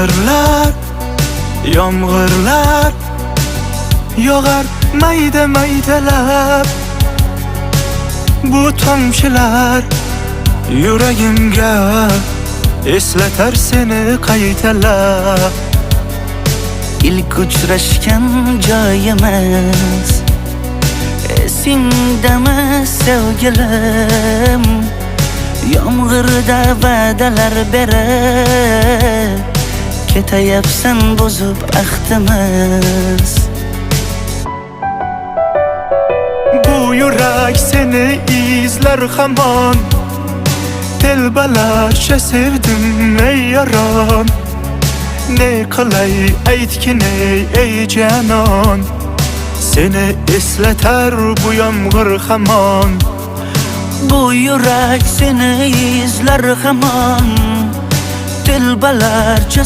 Yomg'irlar, yomg'irlar yog'ar mayda maydalab. Bu tomchilar yuragimga eslatar seni qaytalab. İlk uchrashgan joyimiz esingdami sevgilim? Yomg'irda va'dalar berib ketayapsan buzib ahdimiz. Bu yurak seni izler hamon, telbalarcha sevdim ey yaron. Ne qilay aytgin ey canon, seni eslatar bu yomg'ir hamon. Bu yurak seni izler hamon, telbalarcha